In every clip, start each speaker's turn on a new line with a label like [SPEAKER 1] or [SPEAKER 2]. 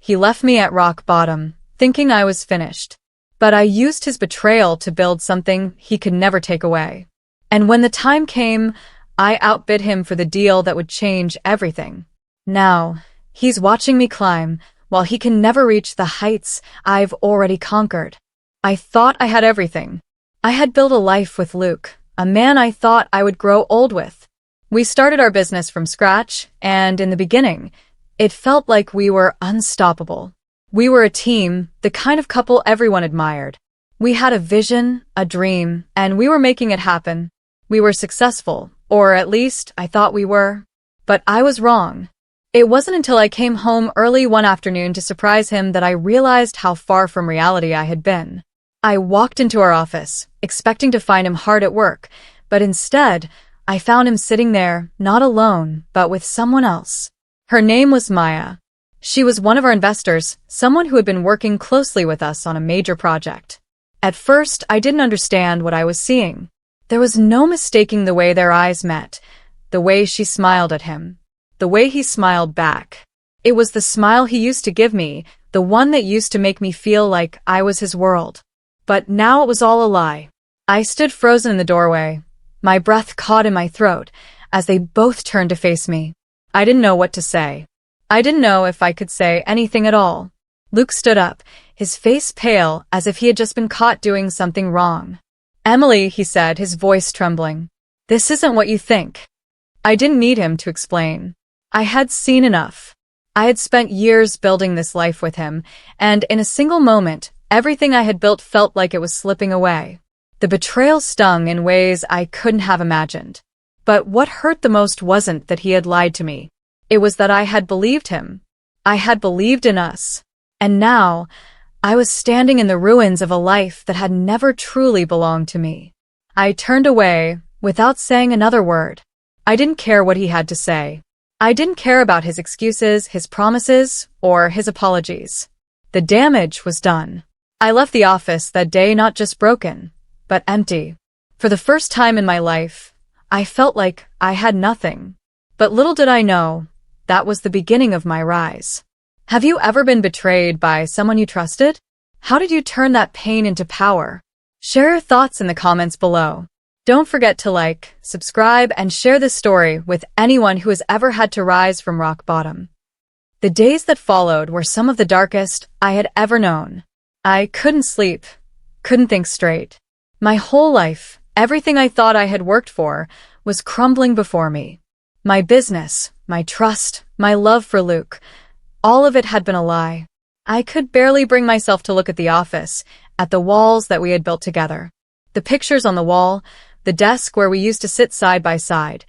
[SPEAKER 1] He left me at rock bottom, thinking I was finished. But I used his betrayal to build something he could never take away. And when the time came, I outbid him for the deal that would change everything. Now, he's watching me climb, while he can never reach the heights I've already conquered. I thought I had everything. I had built a life with Luke, a man I thought I would grow old with. We started our business from scratch, and in the beginning, it felt like we were unstoppable. We were a team, the kind of couple everyone admired. We had a vision, a dream, and we were making it happen. We were successful, or at least I thought we were. But I was wrong. It wasn't until I came home early one afternoon to surprise him that I realized how far from reality I had been. I walked into our office, expecting to find him hard at work, but instead, I found him sitting there, not alone, but with someone else. Her name was Maya. She was one of our investors, someone who had been working closely with us on a major project. At first, I didn't understand what I was seeing. There was no mistaking the way their eyes met, the way she smiled at him, the way he smiled back. It was the smile he used to give me, the one that used to make me feel like I was his world. But now it was all a lie. I stood frozen in the doorway, my breath caught in my throat, as they both turned to face me. I didn't know what to say. I didn't know if I could say anything at all. Luke stood up, his face pale as if he had just been caught doing something wrong. "Emily," he said, his voice trembling. "This isn't what you think." I didn't need him to explain. I had seen enough. I had spent years building this life with him, and in a single moment, everything I had built felt like it was slipping away. The betrayal stung in ways I couldn't have imagined. But what hurt the most wasn't that he had lied to me. It was that I had believed him. I had believed in us. And now, I was standing in the ruins of a life that had never truly belonged to me. I turned away, without saying another word. I didn't care what he had to say. I didn't care about his excuses, his promises, or his apologies. The damage was done. I left the office that day not just broken, but empty. For the first time in my life, I felt like I had nothing. But little did I know, that was the beginning of my rise. Have you ever been betrayed by someone you trusted? How did you turn that pain into power? Share your thoughts in the comments below. Don't forget to like, subscribe, and share this story with anyone who has ever had to rise from rock bottom. The days that followed were some of the darkest I had ever known. I couldn't sleep, couldn't think straight. My whole life, everything I thought I had worked for, was crumbling before me. My business, my trust, my love for Luke, all of it had been a lie. I could barely bring myself to look at the office, at the walls that we had built together. The pictures on the wall, the desk where we used to sit side by side,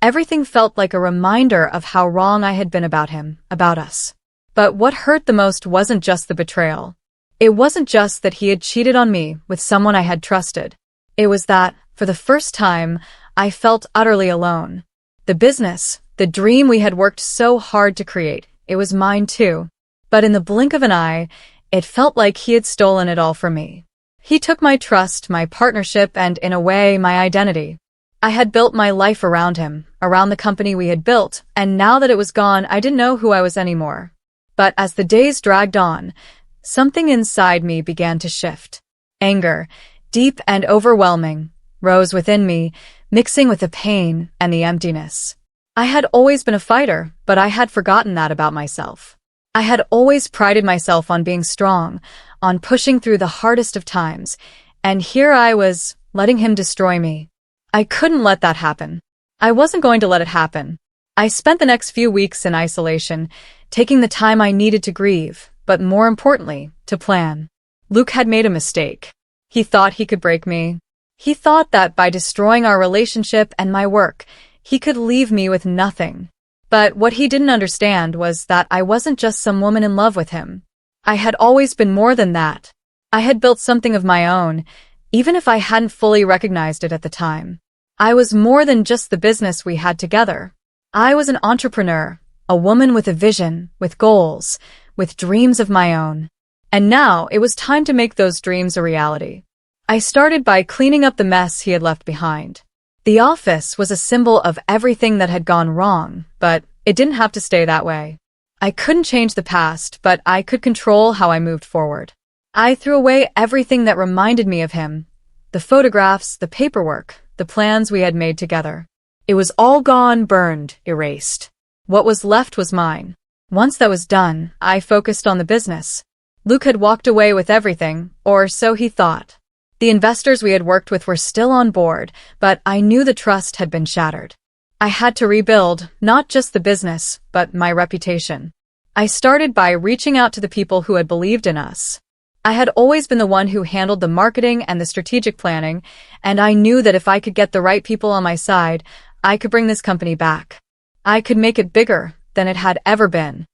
[SPEAKER 1] everything felt like a reminder of how wrong I had been about him, about us. But what hurt the most wasn't just the betrayal. It wasn't just that he had cheated on me with someone I had trusted. It was that, for the first time, I felt utterly alone. The business, the dream we had worked so hard to create, it was mine too. But in the blink of an eye, it felt like he had stolen it all from me. He took my trust, my partnership, and in a way, my identity. I had built my life around him, around the company we had built, and now that it was gone, I didn't know who I was anymore. But as the days dragged on, something inside me began to shift. Anger, deep and overwhelming, rose within me, mixing with the pain and the emptiness. I had always been a fighter, but I had forgotten that about myself. I had always prided myself on being strong, on pushing through the hardest of times, and here I was, letting him destroy me. I couldn't let that happen. I wasn't going to let it happen. I spent the next few weeks in isolation, taking the time I needed to grieve, but more importantly, to plan. Luke had made a mistake. He thought he could break me. He thought that by destroying our relationship and my work, he could leave me with nothing. But what he didn't understand was that I wasn't just some woman in love with him. I had always been more than that. I had built something of my own, even if I hadn't fully recognized it at the time. I was more than just the business we had together. I was an entrepreneur, a woman with a vision, with goals, with dreams of my own. And now it was time to make those dreams a reality. I started by cleaning up the mess he had left behind. The office was a symbol of everything that had gone wrong, but it didn't have to stay that way. I couldn't change the past, but I could control how I moved forward. I threw away everything that reminded me of him. The photographs, the paperwork, the plans we had made together. It was all gone, burned, erased. What was left was mine. Once that was done, I focused on the business. Luke had walked away with everything, or so he thought. The investors we had worked with were still on board, but I knew the trust had been shattered. I had to rebuild, not just the business, but my reputation. I started by reaching out to the people who had believed in us. I had always been the one who handled the marketing and the strategic planning, and I knew that if I could get the right people on my side, I could bring this company back. I could make it bigger than it had ever been.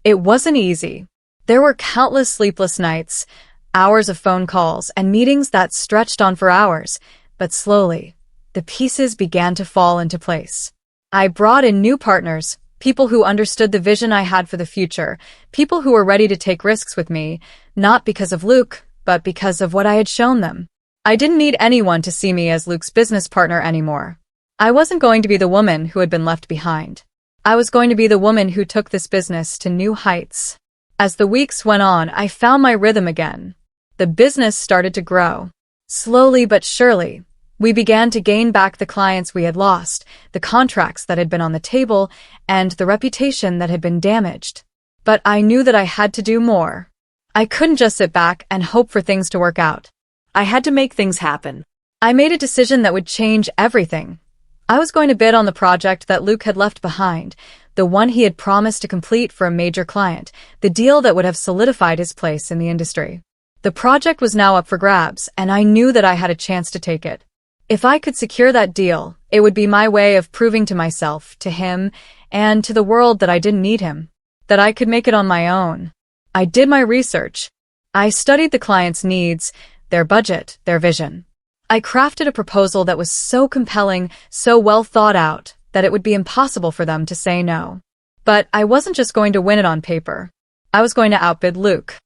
[SPEAKER 1] It wasn't easy. There were countless sleepless nights, hours of phone calls, and meetings that stretched on for hours, but slowly, the pieces began to fall into place. I brought in new partners, people who understood the vision I had for the future, people who were ready to take risks with me, not because of Luke, but because of what I had shown them. I didn't need anyone to see me as Luke's business partner anymore. I wasn't going to be the woman who had been left behind. I was going to be the woman who took this business to new heights. As the weeks went on, I found my rhythm again. The business started to grow. Slowly but surely, we began to gain back the clients we had lost, the contracts that had been on the table, and the reputation that had been damaged. But I knew that I had to do more. I couldn't just sit back and hope for things to work out. I had to make things happen. I made a decision that would change everything. I was going to bid on the project that Luke had left behind, the one he had promised to complete for a major client, the deal that would have solidified his place in the industry. The project was now up for grabs, and I knew that I had a chance to take it. If I could secure that deal, it would be my way of proving to myself, to him, and to the world that I didn't need him, that I could make it on my own. I did my research. I studied the client's needs, their budget, their vision. I crafted a proposal that was so compelling, so well thought out, that it would be impossible for them to say no. But I wasn't just going to win it on paper. I was going to outbid Luke.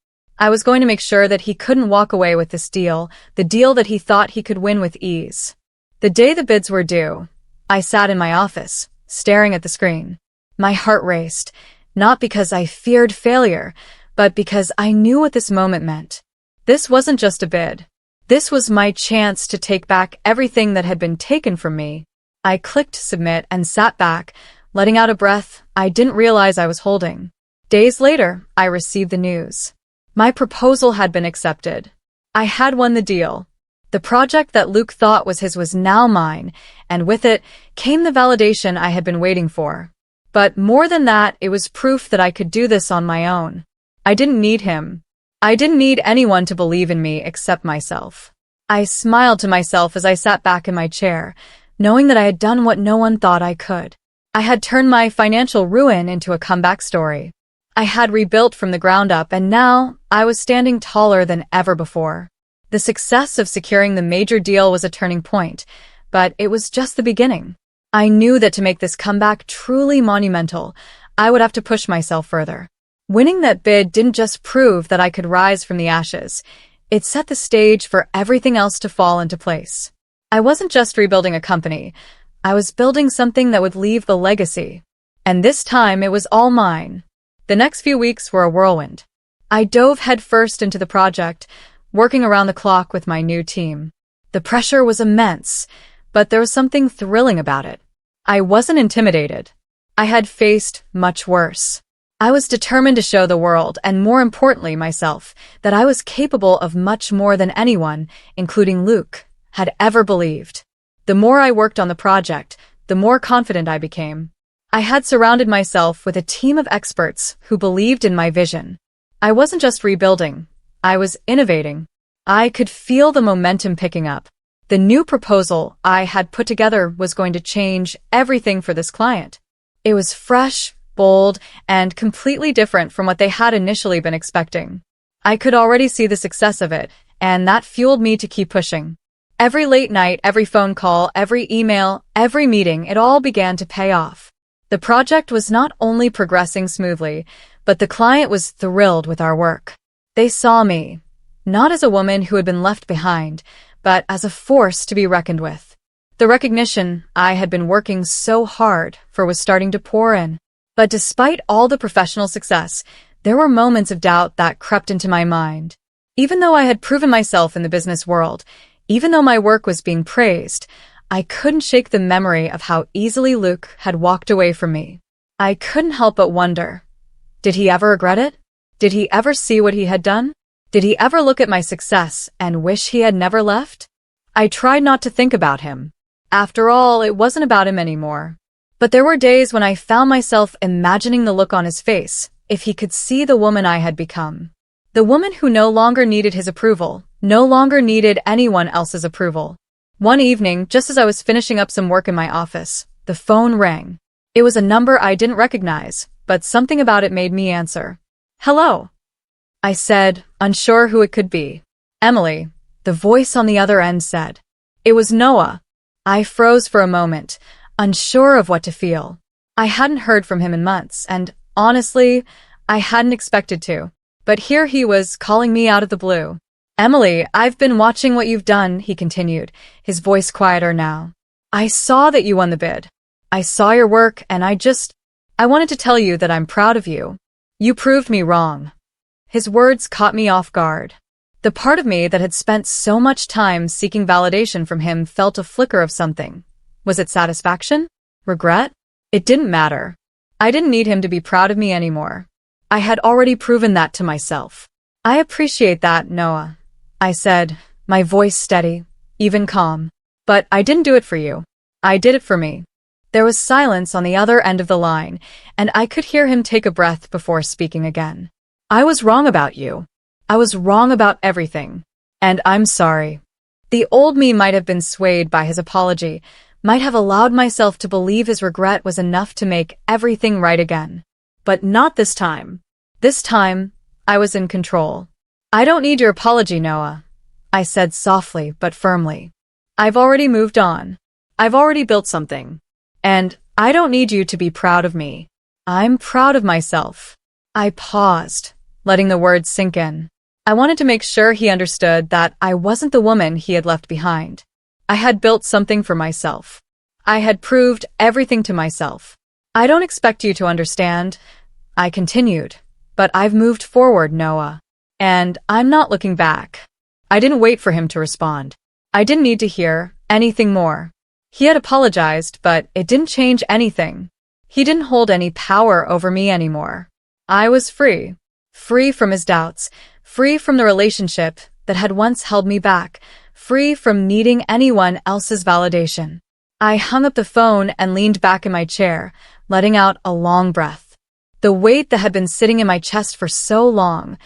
[SPEAKER 1] I was going to make sure that he couldn't walk away with this deal, the deal that he thought he could win with ease. The day the bids were due, I sat in my office, staring at the screen. My heart raced, not because I feared failure, but because I knew what this moment meant. This wasn't just a bid. This was my chance to take back everything that had been taken from me. I clicked submit and sat back, letting out a breath I didn't realize I was holding. Days later, I received the news. My proposal had been accepted. I had won the deal. The project that Luke thought was his was now mine, and with it came the validation I had been waiting for. But more than that, it was proof that I could do this on my own. I didn't need him. I didn't need anyone to believe in me except myself. I smiled to myself as I sat back in my chair, knowing that I had done what no one thought I could. I had turned my financial ruin into a comeback story. I had rebuilt from the ground up, and now I was standing taller than ever before. The success of securing the major deal was a turning point, but it was just the beginning. I knew that to make this comeback truly monumental, I would have to push myself further. Winning that bid didn't just prove that I could rise from the ashes, it set the stage for everything else to fall into place. I wasn't just rebuilding a company, I was building something that would leave the legacy. And this time it was all mine. The next few weeks were a whirlwind. I dove headfirst into the project, working around the clock with my new team. The pressure was immense, but there was something thrilling about it. I wasn't intimidated. I had faced much worse. I was determined to show the world, and more importantly myself, that I was capable of much more than anyone, including Luke, had ever believed. The more I worked on the project, the more confident I became. I had surrounded myself with a team of experts who believed in my vision. I wasn't just rebuilding, I was innovating. I could feel the momentum picking up. The new proposal I had put together was going to change everything for this client. It was fresh, bold, and completely different from what they had initially been expecting. I could already see the success of it, and that fueled me to keep pushing. Every late night, every phone call, every email, every meeting, it all began to pay off. The project was not only progressing smoothly, but the client was thrilled with our work. They saw me, not as a woman who had been left behind, but as a force to be reckoned with. The recognition I had been working so hard for was starting to pour in. But despite all the professional success, there were moments of doubt that crept into my mind. Even though I had proven myself in the business world, even though my work was being praised, I couldn't shake the memory of how easily Luke had walked away from me. I couldn't help but wonder, did he ever regret it? Did he ever see what he had done? Did he ever look at my success and wish he had never left? I tried not to think about him. After all, it wasn't about him anymore. But there were days when I found myself imagining the look on his face, if he could see the woman I had become. The woman who no longer needed his approval, no longer needed anyone else's approval. One evening, just as I was finishing up some work in my office, the phone rang. It was a number I didn't recognize, but something about it made me answer. "Hello," I said, unsure who it could be. "Emily," the voice on the other end said. It was Noah. I froze for a moment, unsure of what to feel. I hadn't heard from him in months, and honestly, I hadn't expected to. But here he was, calling me out of the blue. "Emily, I've been watching what you've done," he continued, his voice quieter now. "I saw that you won the bid. I saw your work, and I wanted to tell you that I'm proud of you. You proved me wrong." His words caught me off guard. The part of me that had spent so much time seeking validation from him felt a flicker of something. Was it satisfaction? Regret? It didn't matter. I didn't need him to be proud of me anymore. I had already proven that to myself. "I appreciate that, Noah," I said, my voice steady, even calm. "But I didn't do it for you. I did it for me." There was silence on the other end of the line, and I could hear him take a breath before speaking again. "I was wrong about you. I was wrong about everything. And I'm sorry." The old me might have been swayed by his apology, might have allowed myself to believe his regret was enough to make everything right again. But not this time. This time, I was in control. "I don't need your apology, Noah," I said softly but firmly. "I've already moved on. I've already built something. And I don't need you to be proud of me. I'm proud of myself." I paused, letting the words sink in. I wanted to make sure he understood that I wasn't the woman he had left behind. I had built something for myself. I had proved everything to myself. "I don't expect you to understand," I continued, "but I've moved forward, Noah. And I'm not looking back." I didn't wait for him to respond. I didn't need to hear anything more. He had apologized, but it didn't change anything. He didn't hold any power over me anymore. I was free. Free from his doubts, free from the relationship that had once held me back, free from needing anyone else's validation. I hung up the phone and leaned back in my chair, letting out a long breath. The weight that had been sitting in my chest for so long,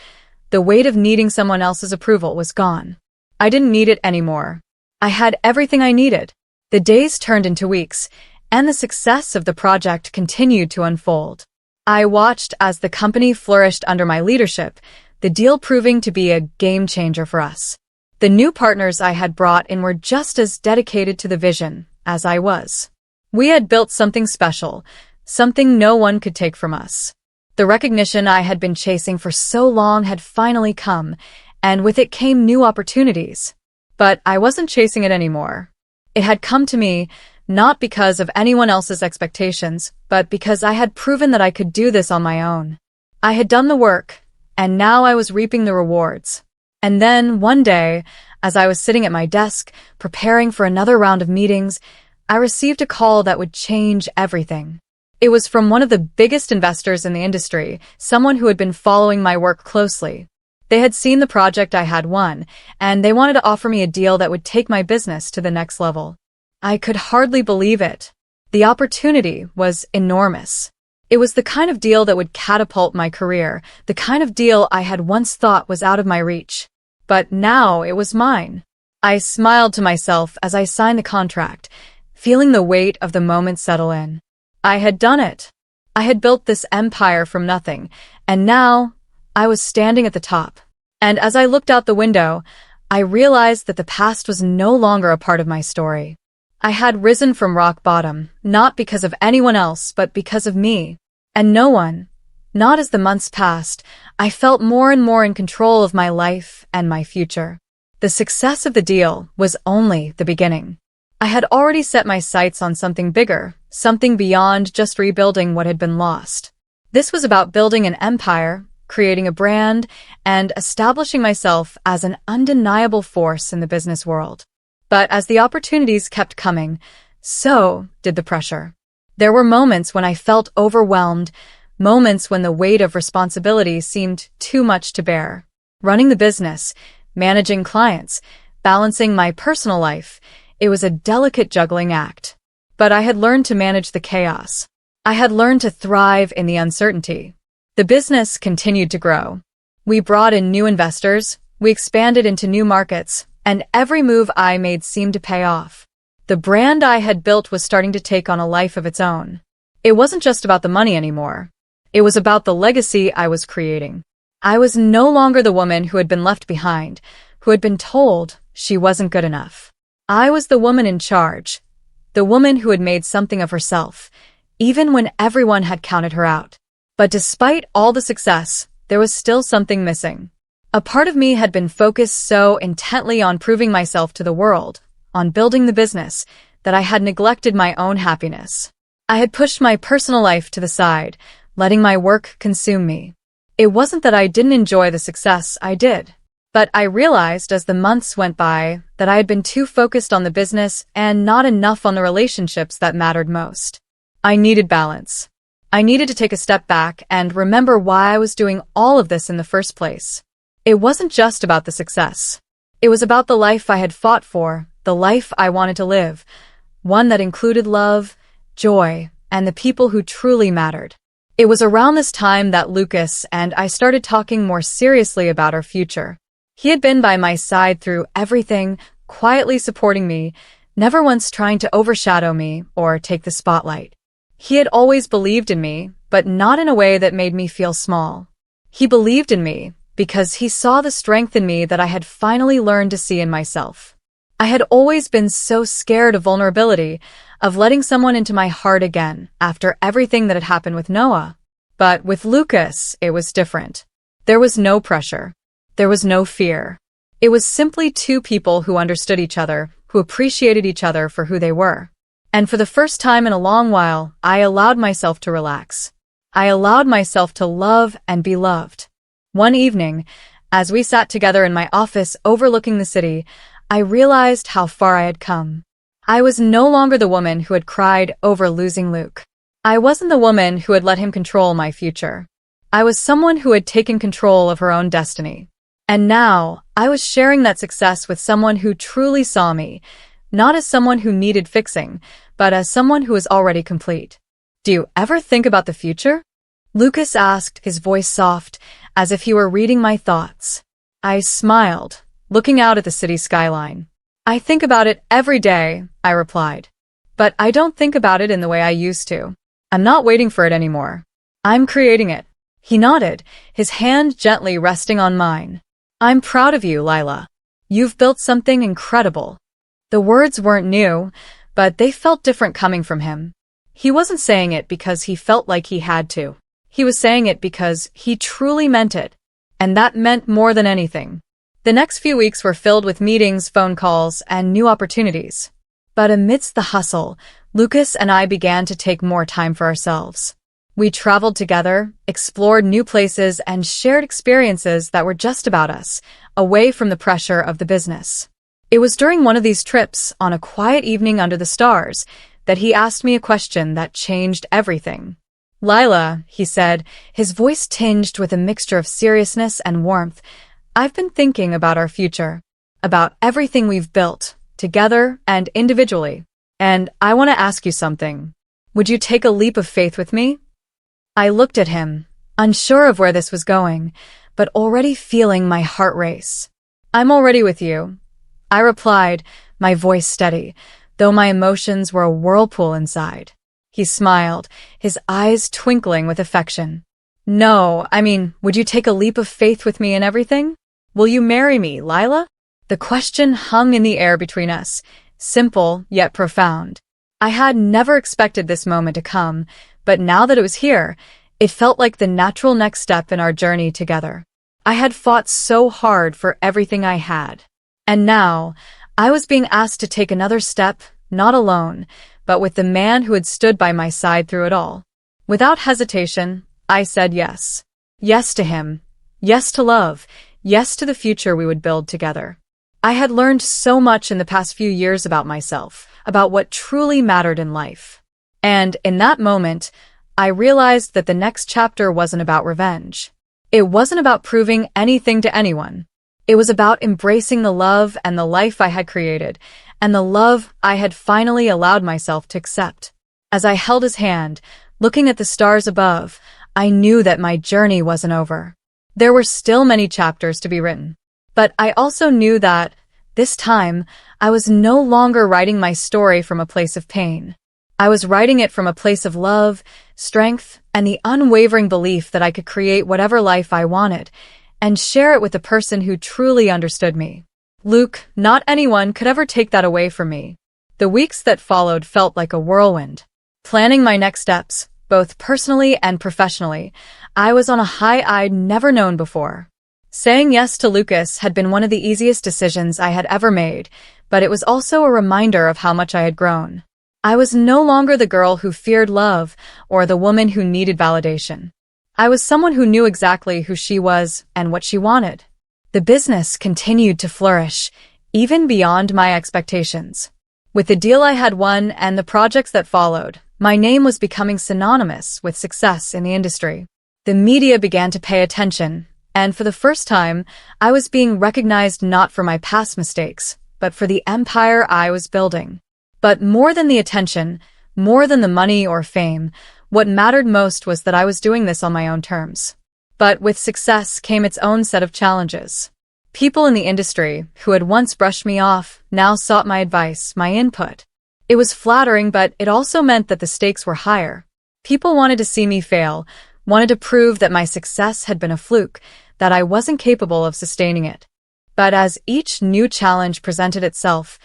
[SPEAKER 1] the weight of needing someone else's approval, was gone. I didn't need it anymore. I had everything I needed. The days turned into weeks, and the success of the project continued to unfold. I watched as the company flourished under my leadership, the deal proving to be a game changer for us. The new partners I had brought in were just as dedicated to the vision as I was. We had built something special, something no one could take from us. The recognition I had been chasing for so long had finally come, and with it came new opportunities. But I wasn't chasing it anymore. It had come to me, not because of anyone else's expectations, but because I had proven that I could do this on my own. I had done the work, and now I was reaping the rewards. And then, one day, as I was sitting at my desk, preparing for another round of meetings, I received a call that would change everything. It was from one of the biggest investors in the industry, someone who had been following my work closely. They had seen the project I had won, and they wanted to offer me a deal that would take my business to the next level. I could hardly believe it. The opportunity was enormous. It was the kind of deal that would catapult my career, the kind of deal I had once thought was out of my reach. But now it was mine. I smiled to myself as I signed the contract, feeling the weight of the moment settle in. I had done it. I had built this empire from nothing, and now I was standing at the top. And as I looked out the window, I realized that the past was no longer a part of my story. I had risen from rock bottom, not because of anyone else, but because of me. And no one, not as the months passed, I felt more and more in control of my life and my future. The success of the deal was only the beginning. I had already set my sights on something bigger, something beyond just rebuilding what had been lost. This was about building an empire, creating a brand, and establishing myself as an undeniable force in the business world. But as the opportunities kept coming, so did the pressure. There were moments when I felt overwhelmed, moments when the weight of responsibility seemed too much to bear. Running the business, managing clients, balancing my personal life, it was a delicate juggling act. But I had learned to manage the chaos. I had learned to thrive in the uncertainty. The business continued to grow. We brought in new investors, we expanded into new markets, and every move I made seemed to pay off. The brand I had built was starting to take on a life of its own. It wasn't just about the money anymore. It was about the legacy I was creating. I was no longer the woman who had been left behind, who had been told she wasn't good enough. I was the woman in charge, the woman who had made something of herself, even when everyone had counted her out. But despite all the success, there was still something missing. A part of me had been focused so intently on proving myself to the world, on building the business, that I had neglected my own happiness. I had pushed my personal life to the side, letting my work consume me. It wasn't that I didn't enjoy the success, I did. But I realized as the months went by that I had been too focused on the business and not enough on the relationships that mattered most. I needed balance. I needed to take a step back and remember why I was doing all of this in the first place. It wasn't just about the success. It was about the life I had fought for, the life I wanted to live, one that included love, joy, and the people who truly mattered. It was around this time that Lucas and I started talking more seriously about our future. He had been by my side through everything, quietly supporting me, never once trying to overshadow me or take the spotlight. He had always believed in me, but not in a way that made me feel small. He believed in me because he saw the strength in me that I had finally learned to see in myself. I had always been so scared of vulnerability, of letting someone into my heart again after everything that had happened with Noah. But with Lucas, it was different. There was no pressure. There was no fear. It was simply two people who understood each other, who appreciated each other for who they were. And for the first time in a long while, I allowed myself to relax. I allowed myself to love and be loved. One evening, as we sat together in my office overlooking the city, I realized how far I had come. I was no longer the woman who had cried over losing Luke. I wasn't the woman who had let him control my future. I was someone who had taken control of her own destiny. And now, I was sharing that success with someone who truly saw me, not as someone who needed fixing, but as someone who was already complete. Do you ever think about the future? Lucas asked, his voice soft, as if he were reading my thoughts. I smiled, looking out at the city skyline. I think about it every day, I replied. But I don't think about it in the way I used to. I'm not waiting for it anymore. I'm creating it. He nodded, his hand gently resting on mine. I'm proud of you, Lila. You've built something incredible. The words weren't new, but they felt different coming from him. He wasn't saying it because he felt like he had to. He was saying it because he truly meant it. And that meant more than anything. The next few weeks were filled with meetings, phone calls, and new opportunities. But amidst the hustle, Lucas and I began to take more time for ourselves. We traveled together, explored new places, and shared experiences that were just about us, away from the pressure of the business. It was during one of these trips, on a quiet evening under the stars, that he asked me a question that changed everything. Lila, he said, his voice tinged with a mixture of seriousness and warmth, I've been thinking about our future, about everything we've built, together and individually. And I want to ask you something. Would you take a leap of faith with me? I looked at him, unsure of where this was going, but already feeling my heart race. I'm already with you, I replied, my voice steady, though my emotions were a whirlpool inside. He smiled, his eyes twinkling with affection. No, would you take a leap of faith with me in everything? Will you marry me, Lila? The question hung in the air between us, simple yet profound. I had never expected this moment to come, but now that it was here, it felt like the natural next step in our journey together. I had fought so hard for everything I had. And now, I was being asked to take another step, not alone, but with the man who had stood by my side through it all. Without hesitation, I said yes. Yes to him. Yes to love. Yes to the future we would build together. I had learned so much in the past few years about myself, about what truly mattered in life. And in that moment, I realized that the next chapter wasn't about revenge. It wasn't about proving anything to anyone. It was about embracing the love and the life I had created, and the love I had finally allowed myself to accept. As I held his hand, looking at the stars above, I knew that my journey wasn't over. There were still many chapters to be written. But I also knew that, this time, I was no longer writing my story from a place of pain. I was writing it from a place of love, strength, and the unwavering belief that I could create whatever life I wanted, and share it with the person who truly understood me. Luke, not anyone could ever take that away from me. The weeks that followed felt like a whirlwind. Planning my next steps, both personally and professionally, I was on a high I'd never known before. Saying yes to Lucas had been one of the easiest decisions I had ever made, but it was also a reminder of how much I had grown. I was no longer the girl who feared love or the woman who needed validation. I was someone who knew exactly who she was and what she wanted. The business continued to flourish, even beyond my expectations. With the deal I had won and the projects that followed, my name was becoming synonymous with success in the industry. The media began to pay attention, and for the first time, I was being recognized not for my past mistakes, but for the empire I was building. But more than the attention, more than the money or fame, what mattered most was that I was doing this on my own terms. But with success came its own set of challenges. People in the industry, who had once brushed me off, now sought my advice, my input. It was flattering, but it also meant that the stakes were higher. People wanted to see me fail, wanted to prove that my success had been a fluke, that I wasn't capable of sustaining it. But as each new challenge presented itself,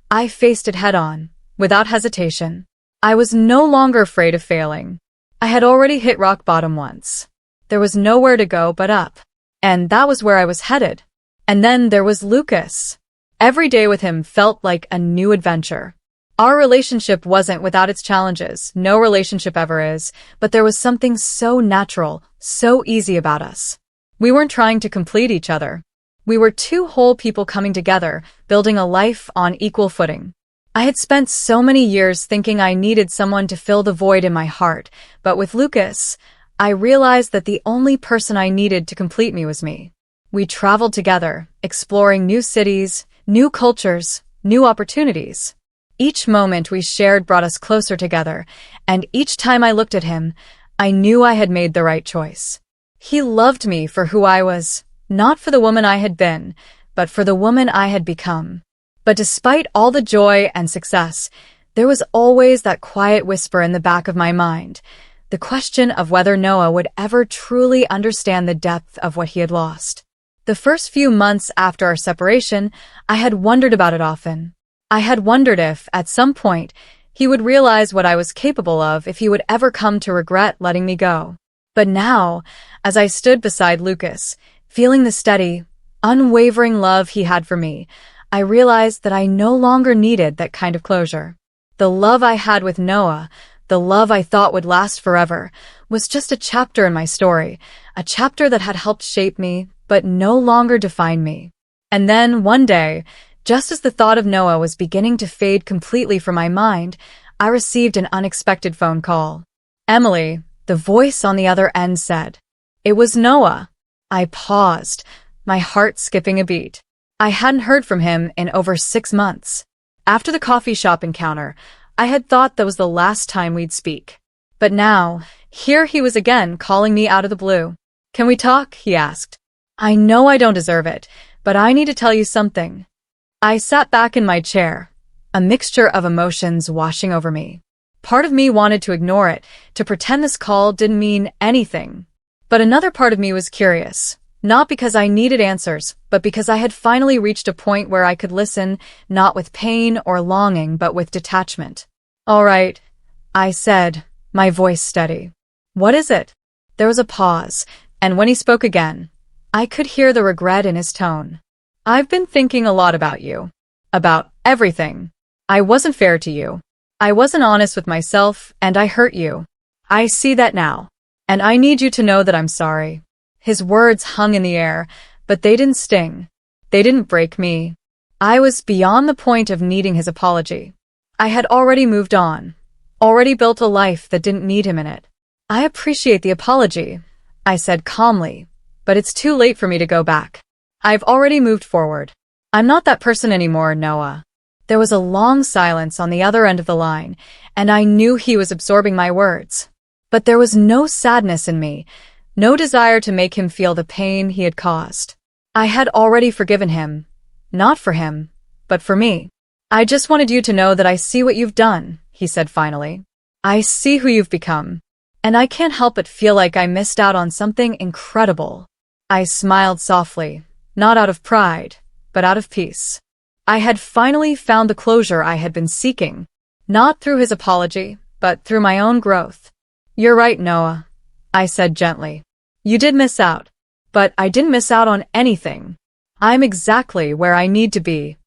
[SPEAKER 1] I faced it head-on, without hesitation. I was no longer afraid of failing. I had already hit rock bottom once. There was nowhere to go but up. And that was where I was headed. And then there was Lucas. Every day with him felt like a new adventure. Our relationship wasn't without its challenges, no relationship ever is, but there was something so natural, so easy about us. We weren't trying to complete each other. We were two whole people coming together, building a life on equal footing. I had spent so many years thinking I needed someone to fill the void in my heart, but with Lucas, I realized that the only person I needed to complete me was me. We traveled together, exploring new cities, new cultures, new opportunities. Each moment we shared brought us closer together, and each time I looked at him, I knew I had made the right choice. He loved me for who I was, not for the woman I had been, but for the woman I had become. But despite all the joy and success, there was always that quiet whisper in the back of my mind, the question of whether Noah would ever truly understand the depth of what he had lost. The first few months after our separation, I had wondered about it often. I had wondered if, at some point, he would realize what I was capable of, if he would ever come to regret letting me go. But now, as I stood beside Lucas, feeling the steady, unwavering love he had for me, I realized that I no longer needed that kind of closure. The love I had with Noah, the love I thought would last forever, was just a chapter in my story, a chapter that had helped shape me, but no longer define me. And then, one day, just as the thought of Noah was beginning to fade completely from my mind, I received an unexpected phone call. "Emily," the voice on the other end said. It was Noah. I paused, my heart skipping a beat. I hadn't heard from him in over 6 months. After the coffee shop encounter, I had thought that was the last time we'd speak. But now, here he was again, calling me out of the blue. "Can we talk?" he asked. "I know I don't deserve it, but I need to tell you something." I sat back in my chair, a mixture of emotions washing over me. Part of me wanted to ignore it, to pretend this call didn't mean anything. But another part of me was curious, not because I needed answers, but because I had finally reached a point where I could listen, not with pain or longing, but with detachment. "All right," I said, my voice steady. "What is it?" There was a pause, and when he spoke again, I could hear the regret in his tone. "I've been thinking a lot about you. About everything. I wasn't fair to you. I wasn't honest with myself, and I hurt you. I see that now. And I need you to know that I'm sorry." His words hung in the air, but they didn't sting. They didn't break me. I was beyond the point of needing his apology. I had already moved on, already built a life that didn't need him in it. "I appreciate the apology," I said calmly, "but it's too late for me to go back. I've already moved forward. I'm not that person anymore, Noah." There was a long silence on the other end of the line, and I knew he was absorbing my words. But there was no sadness in me, no desire to make him feel the pain he had caused. I had already forgiven him, not for him, but for me. "I just wanted you to know that I see what you've done," he said finally. "I see who you've become. And I can't help but feel like I missed out on something incredible." I smiled softly, not out of pride, but out of peace. I had finally found the closure I had been seeking, not through his apology, but through my own growth. "You're right, Noah," I said gently. "You did miss out, but I didn't miss out on anything. I'm exactly where I need to be."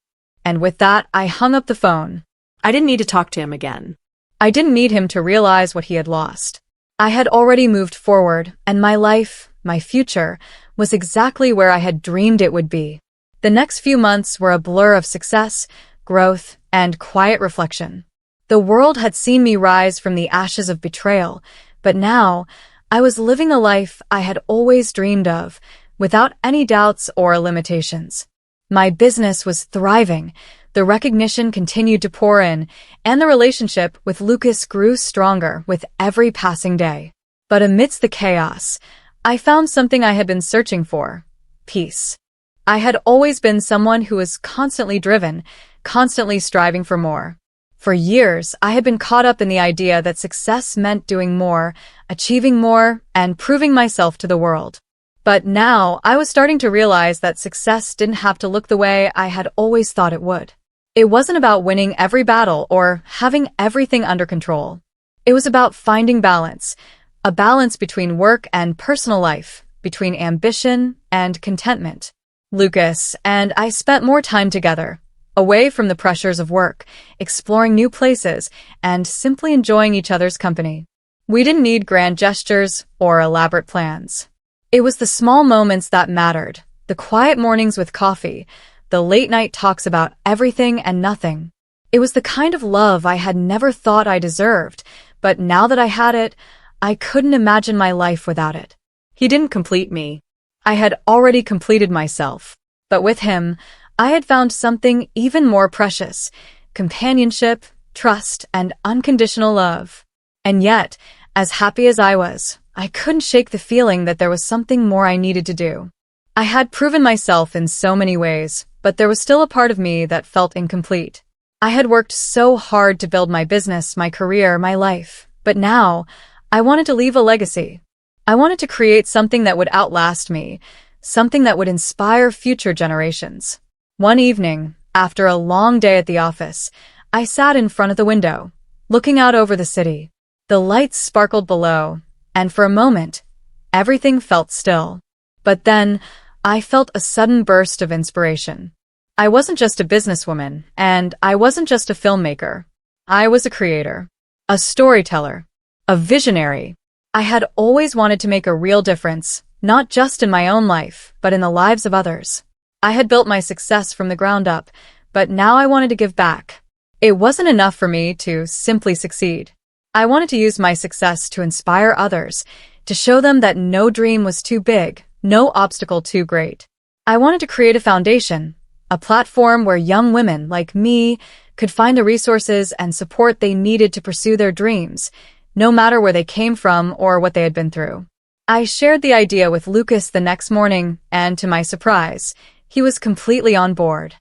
[SPEAKER 1] And with that, I hung up the phone.
[SPEAKER 2] I didn't need to talk to him again.
[SPEAKER 1] I didn't need him to realize what he had lost. I had already moved forward, and my life, my future, was exactly where I had dreamed it would be. The next few months were a blur of success, growth, and quiet reflection. The world had seen me rise from the ashes of betrayal, but now I was living the life I had always dreamed of, without any doubts or limitations. My business was thriving, the recognition continued to pour in, and the relationship with Lucas grew stronger with every passing day. But amidst the chaos, I found something I had been searching for: peace. I had always been someone who was constantly driven, constantly striving for more. For years, I had been caught up in the idea that success meant doing more, achieving more, and proving myself to the world. But now, I was starting to realize that success didn't have to look the way I had always thought it would. It wasn't about winning every battle or having everything under control. It was about finding balance, a balance between work and personal life, between ambition and contentment. Lucas and I spent more time together, away from the pressures of work, exploring new places, and simply enjoying each other's company. We didn't need grand gestures or elaborate plans. It was the small moments that mattered, the quiet mornings with coffee, the late-night talks about everything and nothing. It was the kind of love I had never thought I deserved, but now that I had it, I couldn't imagine my life without it. He didn't complete me. I had already completed myself. But with him, I had found something even more precious: companionship, trust, and unconditional love. And yet, as happy as I was, I couldn't shake the feeling that there was something more I needed to do. I had proven myself in so many ways, but there was still a part of me that felt incomplete. I had worked so hard to build my business, my career, my life, but now I wanted to leave a legacy. I wanted to create something that would outlast me, something that would inspire future generations. One evening, after a long day at the office, I sat in front of the window, looking out over the city. The lights sparkled below, and for a moment, everything felt still. But then, I felt a sudden burst of inspiration. I wasn't just a businesswoman, and I wasn't just a filmmaker. I was a creator, a storyteller, a visionary. I had always wanted to make a real difference, not just in my own life, but in the lives of others. I had built my success from the ground up, but now I wanted to give back. It wasn't enough for me to simply succeed. I wanted to use my success to inspire others, to show them that no dream was too big, no obstacle too great. I wanted to create a foundation, a platform where young women like me could find the resources and support they needed to pursue their dreams, no matter where they came from or what they had been through. I shared the idea with Lucas the next morning, and to my surprise, he was completely on board.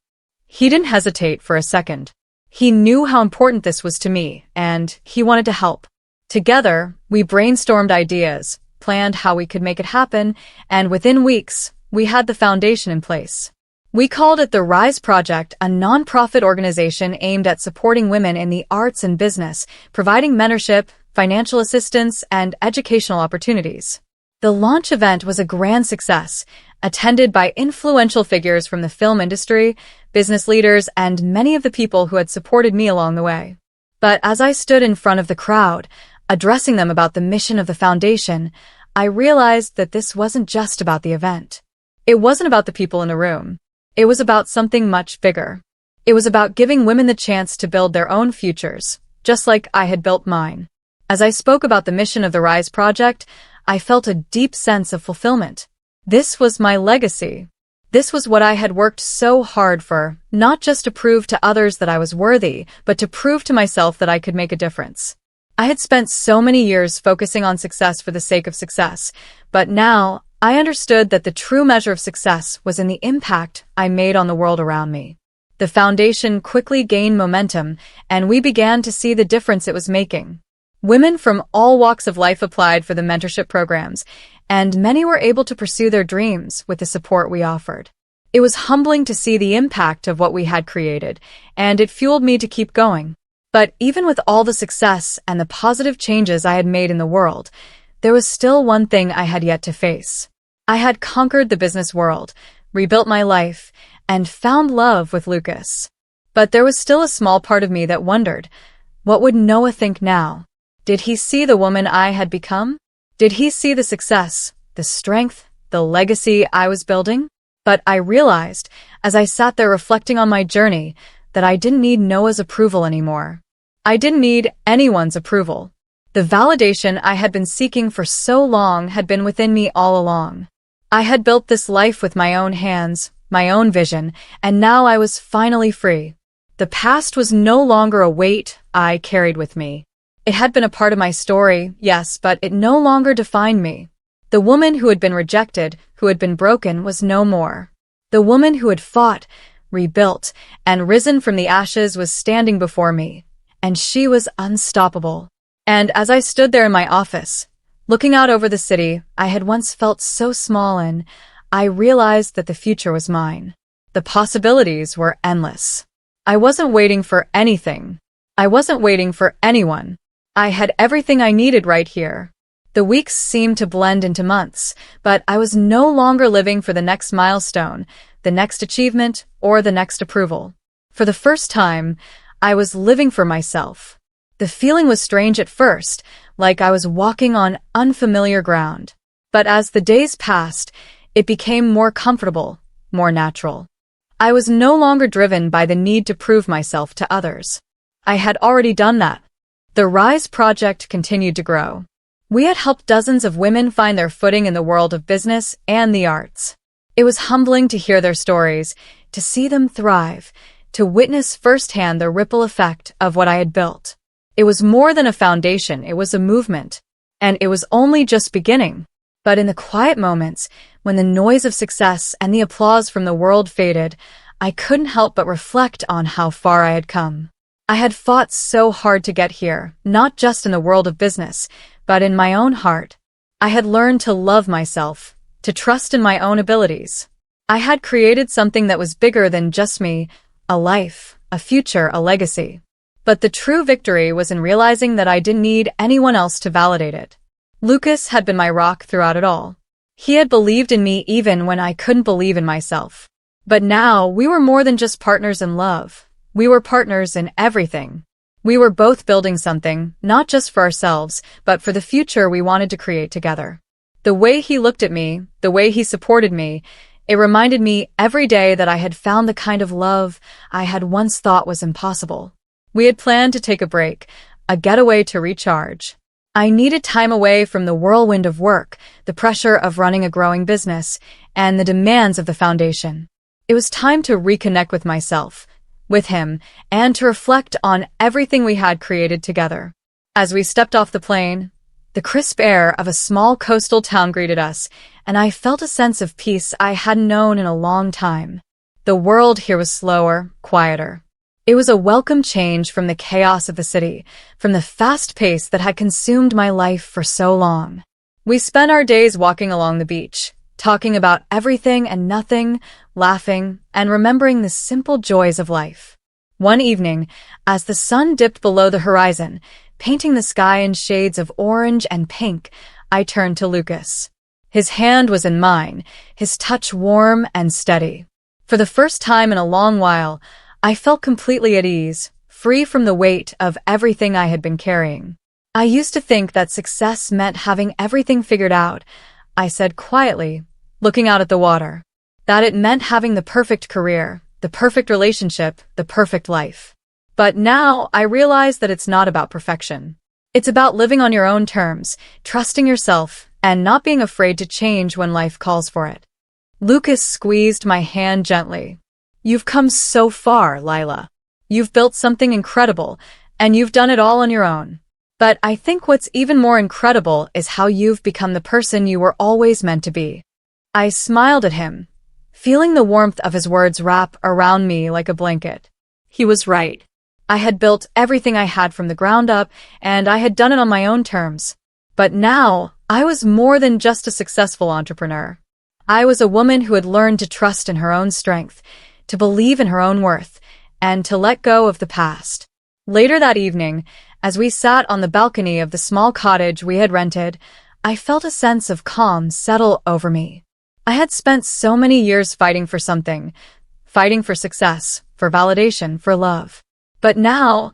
[SPEAKER 1] He didn't hesitate for a second. He knew how important this was to me, and he wanted to help. Together, we brainstormed ideas, planned how we could make it happen, and within weeks, we had the foundation in place. We called it the Rise Project, a nonprofit organization aimed at supporting women in the arts and business, providing mentorship, financial assistance, and educational opportunities. The launch event was a grand success, attended by influential figures from the film industry, business leaders, and many of the people who had supported me along the way. But as I stood in front of the crowd, addressing them about the mission of the foundation, I realized that this wasn't just about the event. It wasn't about the people in the room. It was about something much bigger. It was about giving women the chance to build their own futures, just like I had built mine. As I spoke about the mission of the Rise Project, I felt a deep sense of fulfillment. This was my legacy. This was what I had worked so hard for, not just to prove to others that I was worthy, but to prove to myself that I could make a difference. I had spent so many years focusing on success for the sake of success, but now I understood that the true measure of success was in the impact I made on the world around me. The foundation quickly gained momentum, and we began to see the difference it was making. Women from all walks of life applied for the mentorship programs, and many were able to pursue their dreams with the support we offered. It was humbling to see the impact of what we had created, and it fueled me to keep going. But even with all the success and the positive changes I had made in the world, there was still one thing I had yet to face. I had conquered the business world, rebuilt my life, and found love with Lucas. But there was still a small part of me that wondered, what would Noah think now? Did he see the woman I had become? Did he see the success, the strength, the legacy I was building? But I realized, as I sat there reflecting on my journey, that I didn't need Noah's approval anymore. I didn't need anyone's approval. The validation I had been seeking for so long had been within me all along. I had built this life with my own hands, my own vision, and now I was finally free. The past was no longer a weight I carried with me. It had been a part of my story, yes, but it no longer defined me. The woman who had been rejected, who had been broken, was no more. The woman who had fought, rebuilt, and risen from the ashes was standing before me, and she was unstoppable. And as I stood there in my office, looking out over the city I had once felt so small in, I realized that the future was mine. The possibilities were endless. I wasn't waiting for anything. I wasn't waiting for anyone. I had everything I needed right here. The weeks seemed to blend into months, but I was no longer living for the next milestone, the next achievement, or the next approval. For the first time, I was living for myself. The feeling was strange at first, like I was walking on unfamiliar ground. But as the days passed, it became more comfortable, more natural. I was no longer driven by the need to prove myself to others. I had already done that. The Rise Project continued to grow. We had helped dozens of women find their footing in the world of business and the arts. It was humbling to hear their stories, to see them thrive, to witness firsthand the ripple effect of what I had built. It was more than a foundation, it was a movement. And it was only just beginning. But in the quiet moments, when the noise of success and the applause from the world faded, I couldn't help but reflect on how far I had come. I had fought so hard to get here, not just in the world of business, but in my own heart. I had learned to love myself, to trust in my own abilities. I had created something that was bigger than just me, a life, a future, a legacy. But the true victory was in realizing that I didn't need anyone else to validate it. Lucas had been my rock throughout it all. He had believed in me even when I couldn't believe in myself. But now we were more than just partners in love. We were partners in everything. We were both building something, not just for ourselves, but for the future we wanted to create together. The way he looked at me, the way he supported me, it reminded me every day that I had found the kind of love I had once thought was impossible. We had planned to take a break, a getaway to recharge. I needed time away from the whirlwind of work, the pressure of running a growing business, and the demands of the foundation. It was time to reconnect with myself, with him, and to reflect on everything we had created together. As we stepped off the plane, the crisp air of a small coastal town greeted us, and I felt a sense of peace I hadn't known in a long time. The world here was slower, quieter. It was a welcome change from the chaos of the city, from the fast pace that had consumed my life for so long. We spent our days walking along the beach, talking about everything and nothing, laughing, and remembering the simple joys of life. One evening, as the sun dipped below the horizon, painting the sky in shades of orange and pink, I turned to Lucas. His hand was in mine, his touch warm and steady. For the first time in a long while, I felt completely at ease, free from the weight of everything I had been carrying. I used to think that success meant having everything figured out, I said quietly, looking out at the water. That it meant having the perfect career, the perfect relationship, the perfect life. But now I realize that it's not about perfection. It's about living on your own terms, trusting yourself, and not being afraid to change when life calls for it. Lucas squeezed my hand gently. You've come so far, Lila. You've built something incredible, and you've done it all on your own. But I think what's even more incredible is how you've become the person you were always meant to be. I smiled at him, feeling the warmth of his words wrap around me like a blanket.
[SPEAKER 2] He was right.
[SPEAKER 1] I had built everything I had from the ground up, and I had done it on my own terms. But now, I was more than just a successful entrepreneur. I was a woman who had learned to trust in her own strength, to believe in her own worth, and to let go of the past. Later that evening, as we sat on the balcony of the small cottage we had rented, I felt a sense of calm settle over me. I had spent so many years fighting for something, fighting for success, for validation, for love. But now,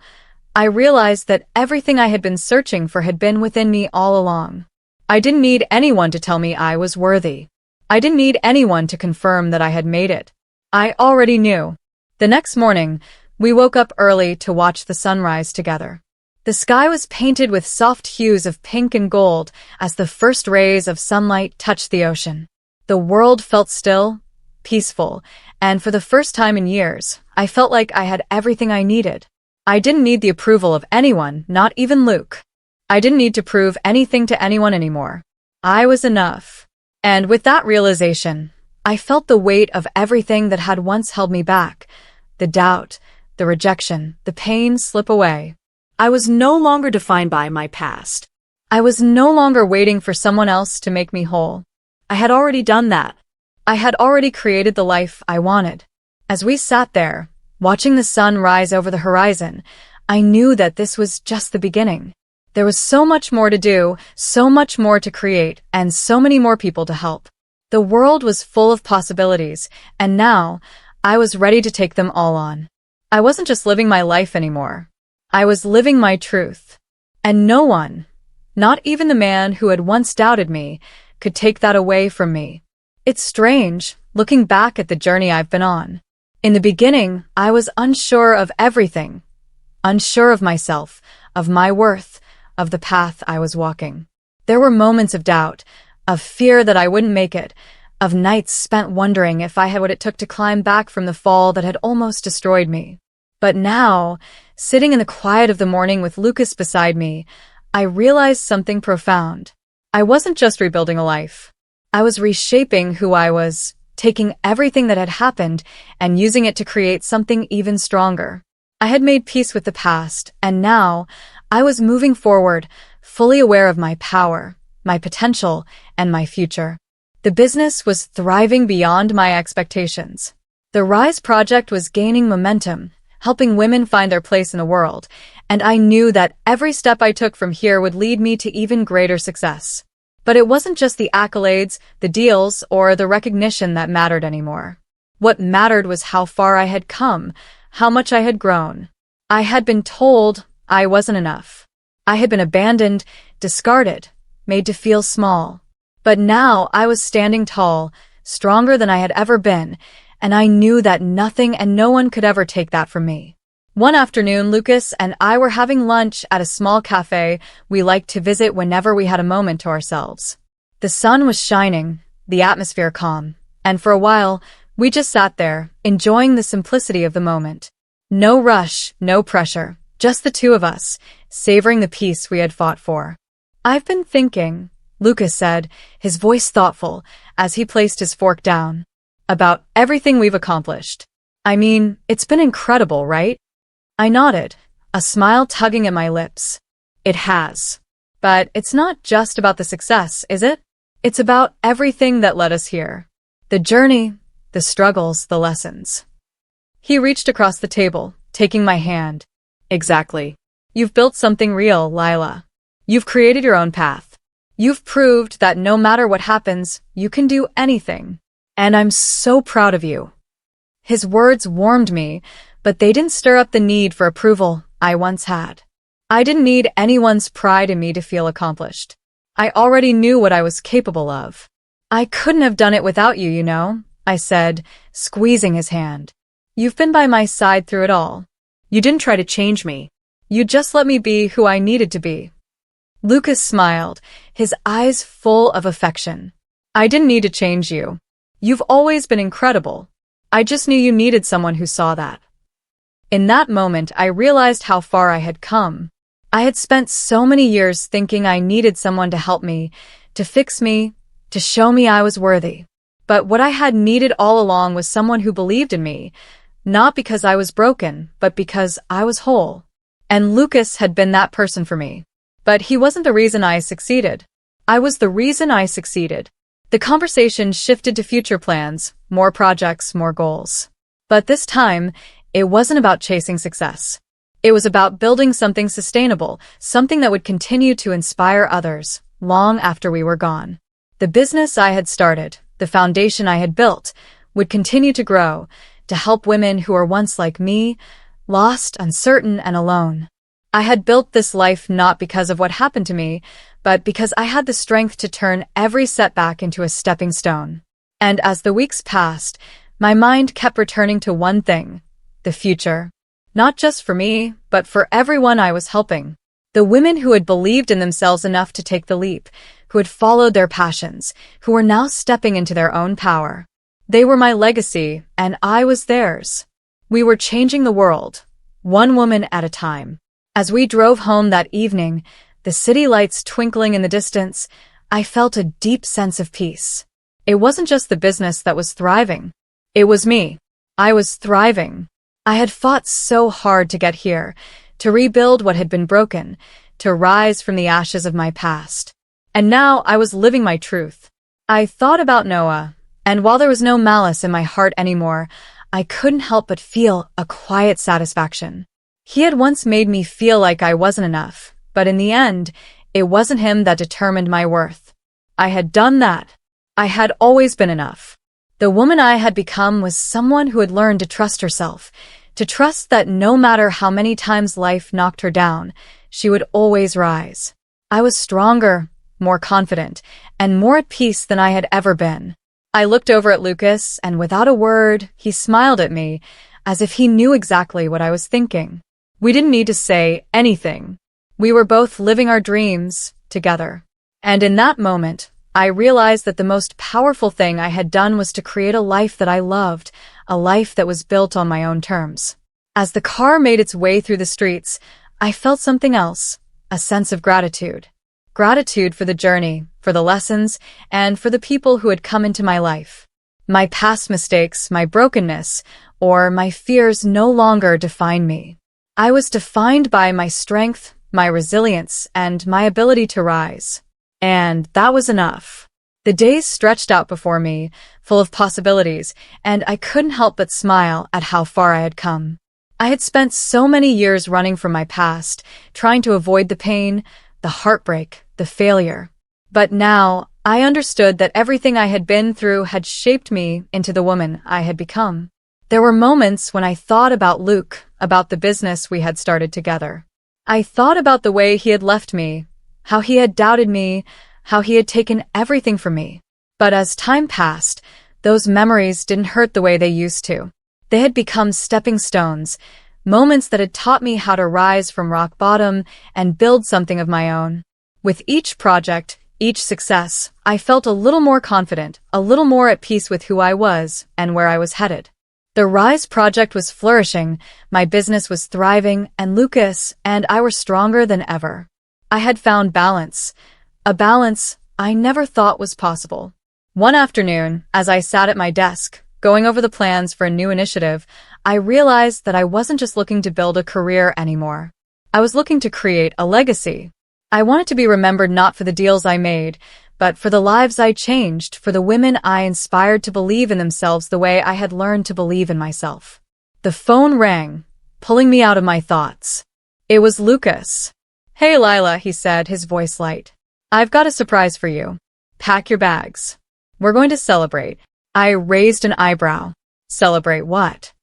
[SPEAKER 1] I realized that everything I had been searching for had been within me all along. I didn't need anyone to tell me I was worthy. I didn't need anyone to confirm that I had made it. I already knew. The next morning, we woke up early to watch the sunrise together. The sky was painted with soft hues of pink and gold as the first rays of sunlight touched the ocean. The world felt still, peaceful, and for the first time in years, I felt like I had everything I needed. I didn't need the approval of anyone, not even Luke. I didn't need to prove anything to anyone anymore. I was enough. And with that realization, I felt the weight of everything that had once held me back. The doubt, the rejection, the pain slip away.
[SPEAKER 2] I was no longer defined by my past.
[SPEAKER 1] I was no longer waiting for someone else to make me whole.
[SPEAKER 2] I had already done that.
[SPEAKER 1] I had already created the life I wanted. As we sat there, watching the sun rise over the horizon, I knew that this was just the beginning. There was so much more to do, so much more to create, and so many more people to help. The world was full of possibilities, and now, I was ready to take them all on. I wasn't just living my life anymore. I was living my truth. And no one, not even the man who had once doubted me, could take that away from me. It's strange, looking back at the journey I've been on. In the beginning, I was unsure of everything. Unsure of myself, of my worth, of the path I was walking. There were moments of doubt, of fear that I wouldn't make it, of nights spent wondering if I had what it took to climb back from the fall that had almost destroyed me. But now, sitting in the quiet of the morning with Lucas beside me, I realized something profound. I wasn't just rebuilding a life. I was reshaping who I was, taking everything that had happened and using it to create something even stronger. I had made peace with the past, and now, I was moving forward, fully aware of my power, my potential, and my future. The business was thriving beyond my expectations. The Rise project was gaining momentum, helping women find their place in the world, and I knew that every step I took from here would lead me to even greater success. But it wasn't just the accolades, the deals, or the recognition that mattered anymore. What mattered was how far I had come, how much I had grown. I had been told I wasn't enough. I had been abandoned, discarded, made to feel small. But now I was standing tall, stronger than I had ever been, and I knew that nothing and no one could ever take that from me. One afternoon, Lucas and I were having lunch at a small cafe we liked to visit whenever we had a moment to ourselves. The sun was shining, the atmosphere calm, and for a while, we just sat there, enjoying the simplicity of the moment. No rush, no pressure, just the two of us, savoring the peace we had fought for. "I've been thinking," Lucas said, his voice thoughtful, as he placed his fork down, "about everything we've accomplished. I mean, it's been incredible, right?" I nodded, a smile tugging at my lips. "It has. But it's not just about the success, is it? It's about everything that led us here. The journey, the struggles, the lessons." He reached across the table, taking my hand. "Exactly. You've built something real, Lila. You've created your own path. You've proved that no matter what happens, you can do anything. And I'm so proud of you." His words warmed me, but they didn't stir up the need for approval I once had. I didn't need anyone's pride in me to feel accomplished. I already knew what I was capable of. "I couldn't have done it without you, you know," I said, squeezing his hand. "You've been by my side through it all.
[SPEAKER 2] You didn't try to change me.
[SPEAKER 1] You just let me be who I needed to be." Lucas smiled, his eyes full of affection. "I didn't need to change you. You've always been incredible. I just knew you needed someone who saw that." In that moment, I realized how far I had come. I had spent so many years thinking I needed someone to help me, to fix me, to show me I was worthy. But what I had needed all along was someone who believed in me, not because I was broken, but because I was whole. And Lucas had been that person for me. But he wasn't the reason I succeeded. I was the reason I succeeded. The conversation shifted to future plans, more projects, more goals. But this time, it wasn't about chasing success. It was about building something sustainable, something that would continue to inspire others, long after we were gone. The business I had started, the foundation I had built, would continue to grow, to help women who were once like me, lost, uncertain, and alone. I had built this life not because of what happened to me, but because I had the strength to turn every setback into a stepping stone. And as the weeks passed, my mind kept returning to one thing: the future. Not just for me, but for everyone I was helping. The women who had believed in themselves enough to take the leap, who had followed their passions, who were now stepping into their own power. They were my legacy, and I was theirs. We were changing the world, one woman at a time. As we drove home that evening, the city lights twinkling in the distance, I felt a deep sense of peace. It wasn't just the business that was thriving. It was me. I was thriving. I had fought so hard to get here, to rebuild what had been broken, to rise from the ashes of my past. And now I was living my truth. I thought about Noah, and while there was no malice in my heart anymore, I couldn't help but feel a quiet satisfaction. He had once made me feel like I wasn't enough, but in the end, it wasn't him that determined my worth. I had done that. I had always been enough. The woman I had become was someone who had learned to trust herself, to trust that no matter how many times life knocked her down, she would always rise. I was stronger, more confident, and more at peace than I had ever been. I looked over at Lucas, and without a word, he smiled at me, as if he knew exactly what I was thinking. We didn't need to say anything. We were both living our dreams together. And in that moment, I realized that the most powerful thing I had done was to create a life that I loved, a life that was built on my own terms. As the car made its way through the streets, I felt something else, a sense of gratitude. Gratitude for the journey, for the lessons, and for the people who had come into my life. My past mistakes, my brokenness, or my fears no longer defined me. I was defined by my strength, my resilience, and my ability to rise. And that was enough. The days stretched out before me, full of possibilities, and I couldn't help but smile at how far I had come. I had spent so many years running from my past, trying to avoid the pain, the heartbreak, the failure. But now, I understood that everything I had been through had shaped me into the woman I had become. There were moments when I thought about Luke, about the business we had started together. I thought about the way he had left me, how he had doubted me, how he had taken everything from me. But as time passed, those memories didn't hurt the way they used to. They had become stepping stones, moments that had taught me how to rise from rock bottom and build something of my own. With each project, each success, I felt a little more confident, a little more at peace with who I was and where I was headed. The Rise project was flourishing, my business was thriving, and Lucas and I were stronger than ever. I had found balance, a balance I never thought was possible. One afternoon, as I sat at my desk, going over the plans for a new initiative, I realized that I wasn't just looking to build a career anymore. I was looking to create a legacy. I wanted to be remembered not for the deals I made, but for the lives I changed, for the women I inspired to believe in themselves the way I had learned to believe in myself. The phone rang, pulling me out of my thoughts. It was Lucas. "Hey, Lila," he said, his voice light. I've got a surprise for you. Pack your bags. We're going to celebrate. I raised an eyebrow. Celebrate what?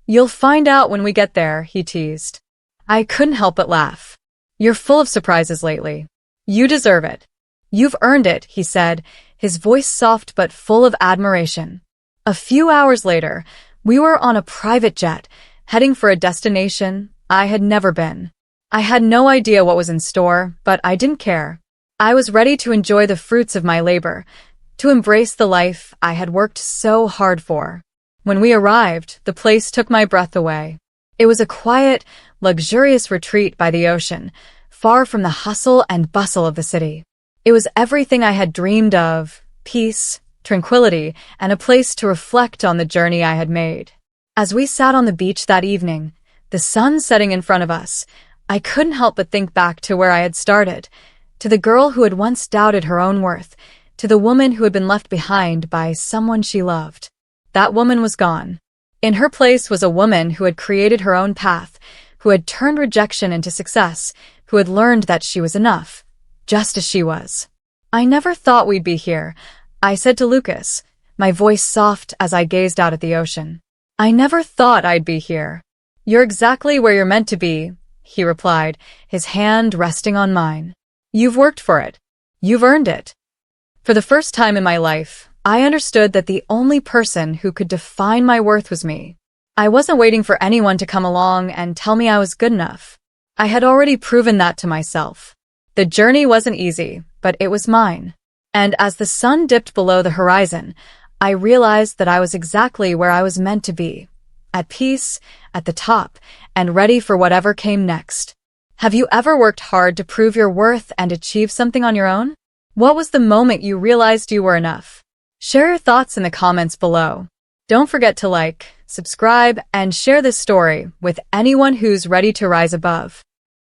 [SPEAKER 1] You'll find out when we get there, he teased. I couldn't help but laugh. You're full of surprises lately. You deserve it. You've earned it, he said, his voice soft but full of admiration. A few hours later, we were on a private jet, heading for a destination I had never been. I had no idea what was in store, but I didn't care. I was ready to enjoy the fruits of my labor, to embrace the life I had worked so hard for. When we arrived, the place took my breath away. It was a quiet, luxurious retreat by the ocean, far from the hustle and bustle of the city. It was everything I had dreamed of: peace, tranquility, and a place to reflect on the journey I had made. As we sat on the beach that evening, the sun setting in front of us, I couldn't help but think back to where I had started, to the girl who had once doubted her own worth, to the woman who had been left behind by someone she loved. That woman was gone. In her place was a woman who had created her own path, who had turned rejection into success, who had learned that she was enough, just as she was. I never thought we'd be here, I said to Lucas, my voice soft as I gazed out at the ocean. I never thought I'd be here. You're exactly where you're meant to be, he replied, his hand resting on mine. You've worked for it. You've earned it. For the first time in my life, I understood that the only person who could define my worth was me. I wasn't waiting for anyone to come along and tell me I was good enough. I had already proven that to myself. The journey wasn't easy, but it was mine. And as the sun dipped below the horizon, I realized that I was exactly where I was meant to be, at peace, at the top, and ready for whatever came next. Have you ever worked hard to prove your worth and achieve something on your own? What was the moment you realized you were enough? Share your thoughts in the comments below. Don't forget to like, subscribe, and share this story with anyone who's ready to rise above.